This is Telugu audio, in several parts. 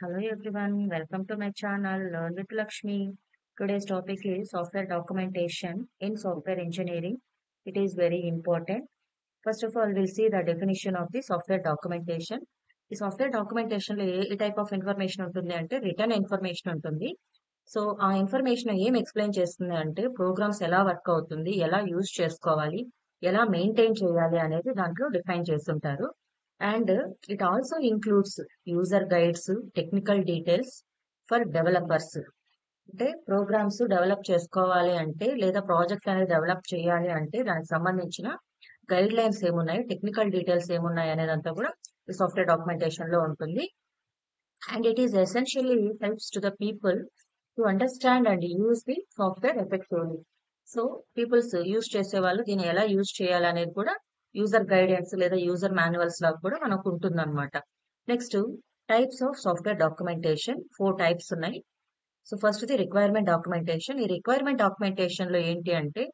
Hello everyone, welcome to my channel Learn with Lakshmi. Today's topic is software documentation in software engineering. It is very important. First of all, we'll see the definition of the software documentation. ఈ సాఫ్ట్వేర్ డాక్యుమెంటేషన్ లో ఏ టైప్ ఆఫ్ ఇన్ఫర్మేషన్ ఉంటుంది అంటే రిటర్న్ ఇన్ఫర్మేషన్ ఉంటుంది. సో ఆ ఇన్ఫర్మేషన్ ఏం ఎక్స్ప్లెయిన్ చేస్తుంది అంటే ప్రోగ్రామ్స్ ఎలా వర్క్ అవుతుంది, ఎలా యూజ్ చేసుకోవాలి, ఎలా మెయింటైన్ చేయాలి అనేది దాంట్లో డిఫైన్ చేస్తుంటారు. And it also includes user guides, technical details for developers. అంటే ప్రోగ్రామ్స్ డెవలప్ చేసుకోవాలి అంటే లేదా ప్రాజెక్ట్ అనేది డెవలప్ చేయాలి అంటే దానికి సంబంధించిన గైడ్ లైన్స్ ఏమున్నాయి, టెక్నికల్ డీటెయిల్స్ ఏమున్నాయి అనేదంతా కూడా ఈ సాఫ్ట్వేర్ డాక్యుమెంటేషన్ లో ఉంటుంది. And it is essentially helps to the people to understand and use the software effectively. So peoples use చేసే వాళ్ళు దీన్ని ఎలా యూజ్ చేయాలి అనేది కూడా యూజర్ గైడెన్స్ లేదా యూజర్ మాన్యువల్స్ లాగా కూడా మనకు ఉంటుంది అనమాట. Next types of software documentation 4 types ఉన్నాయి. So first the requirement documentation. ఈ రిక్వైర్మెంట్ డాక్యుమెంటేషన్ లో ఏంటి అంటే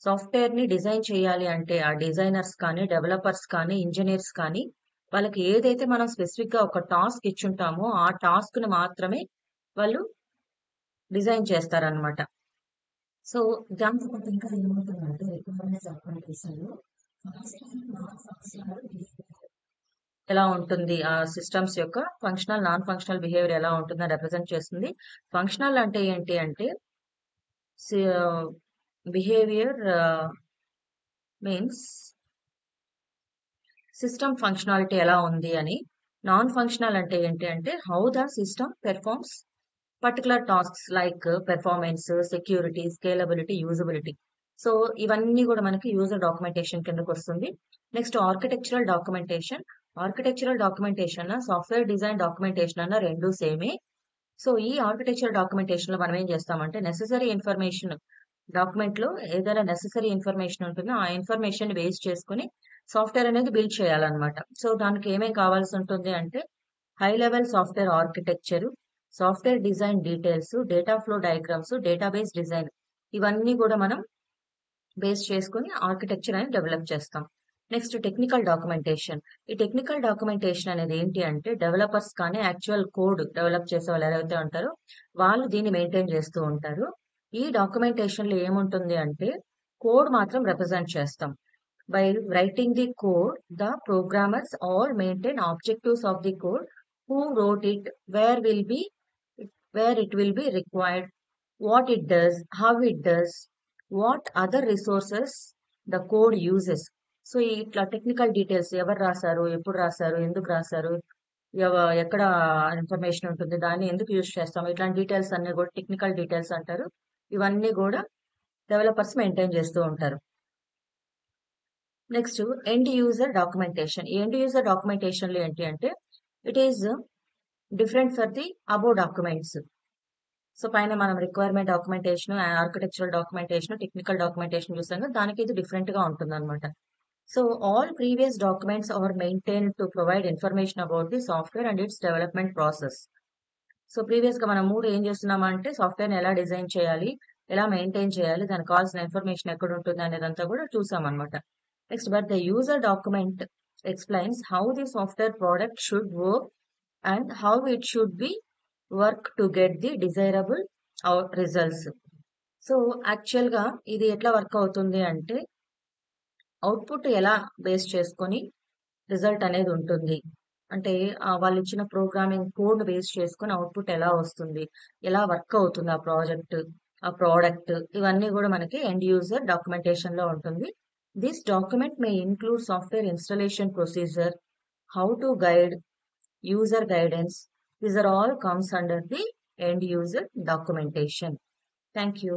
సాఫ్ట్వేర్ ని డిజైన్ చేయాలి అంటే ఆ డిజైనర్స్ కానీ, డెవలపర్స్ కానీ, ఇంజనీర్స్ కానీ వాళ్ళకి ఏదైతే మనం స్పెసిఫిక్ గా ఒక టాస్క్ ఇచ్చుంటామో ఆ టాస్క్ ని మాత్రమే వాళ్ళు డిజైన్ చేస్తారనమాట. సో దాంతో పాటు ఇంకా ఏమవుతుందంటే రిక్వైర్మెంట్ డాక్యుమెంటేషన్ లో ఎలా ఉంటుంది, ఆ సిస్టమ్స్ యొక్క ఫంక్షనల్ నాన్ ఫంక్షనల్ బిహేవియర్ ఎలా ఉంటుందని రిప్రజెంట్ చేస్తుంది. ఫంక్షనల్ అంటే ఏంటి అంటే బిహేవియర్ మీన్స్ సిస్టమ్ ఫంక్షనాలిటీ ఎలా ఉంది అని. నాన్ ఫంక్షనల్ అంటే ఏంటి అంటే how the system performs particular tasks like performance, security, scalability, usability. So ఇవన్నీ కూడా మనకి యూజర్ డాక్యుమెంటేషన్ కిందకు వస్తుంది. Next architectural documentation. Architectural documentation software design documentation అన్న రెండు సేమే. సో ఈ ఆర్కిటెక్చరల్ డాక్యుమెంటేషన్ లో మనం ఏం చేస్తామంటే నెసెసరీ ఇన్ఫర్మేషన్ డాక్యుమెంట్ లో ఏదైనా నెసెసరీ ఇన్ఫర్మేషన్ ఉంటుందో ఆ ఇన్ఫర్మేషన్ బేస్ చేసుకుని సాఫ్ట్వేర్ అనేది బిల్డ్ చేయాలన్నమాట. సో దానికి ఏమేమి కావాల్సి ఉంటుంది అంటే high level software architecture, software design details, data flow diagrams, database design, ఇవన్నీ కూడా మనం బేస్ చేసుకుని ఆర్కిటెక్చర్ అనేది డెవలప్ చేస్తాం. Next technical documentation. ఈ టెక్నికల్ డాక్యుమెంటేషన్ అనేది ఏంటి అంటే డెవలపర్స్ కానీ యాక్చువల్ కోడ్ డెవలప్ చేసే వాళ్ళు ఎవరైతే ఉంటారో వాళ్ళు దీన్ని మెయింటైన్ చేస్తూ ఉంటారు. ఈ డాక్యుమెంటేషన్ లో ఏముంటుంది అంటే కోడ్ మాత్రం రిప్రజెంట్ చేస్తాం. By writing the code the programmers all maintain objectives of the code, who wrote it, where it will be required, what it does, how it does, what other resources the code uses. So ఇట్లా టెక్నికల్ డీటెయిల్స్ ఎవరు రాశారు, ఎప్పుడు రాశారు, ఎందుకు రాశారు, ఎక్కడ ఇన్ఫర్మేషన్ ఉంటుంది, దాన్ని ఎందుకు యూజ్ చేస్తాం, ఇట్లాంటి డీటెయిల్స్ అన్ని కూడా టెక్నికల్ డీటెయిల్స్ అంటారు. ఇవన్నీ కూడా డెవలపర్స్ మెయింటైన్ చేస్తూ ఉంటారు. Next end user documentation. End user documentation లో ఏంటి అంటే it is different for the above documents. So పైన మనం requirement documentation, architectural documentation, technical documentation చూసాం కదా, దానికి ఇది డిఫరెంట్ గా ఉంటుంది అనమాట. So all previous documents are maintain to provide information about the software and its development process. So previous గా మనం మూడు ఏం చేస్తున్నామంటే సాఫ్ట్వేర్ ని ఎలా డిజైన్ చేయాలి, ఎలా మెయింటైన్ చేయాలి, దానికి కావాల్సిన ఇన్ఫర్మేషన్ ఎక్కడ ఉంటుంది అనేదంతా కూడా చూసాం అనమాట. Next but the user document explains how the software product should work and how it should be work to get the desirable results. So actual గా ఇది ఎట్లా వర్క్ అవుతుంది అంటే అవుట్పుట్ ఎలా బేస్ చేసుకొని రిజల్ట్ అనేది ఉంటుంది అంటే వాళ్ళు ఇచ్చిన ప్రోగ్రామింగ్ కోడ్ బేస్ చేసుకొని అవుట్పుట్ ఎలా వస్తుంది, ఎలా వర్క్ అవుతుంది ఆ ప్రాజెక్ట్, ఆ ప్రోడక్ట్, ఇవన్నీ కూడా మనకి ఎండ్ యూజర్ డాక్యుమెంటేషన్ లో ఉంటుంది. This document May include software installation procedure, how to guide, user guidance. These are all comes under the end user documentation. Thank you.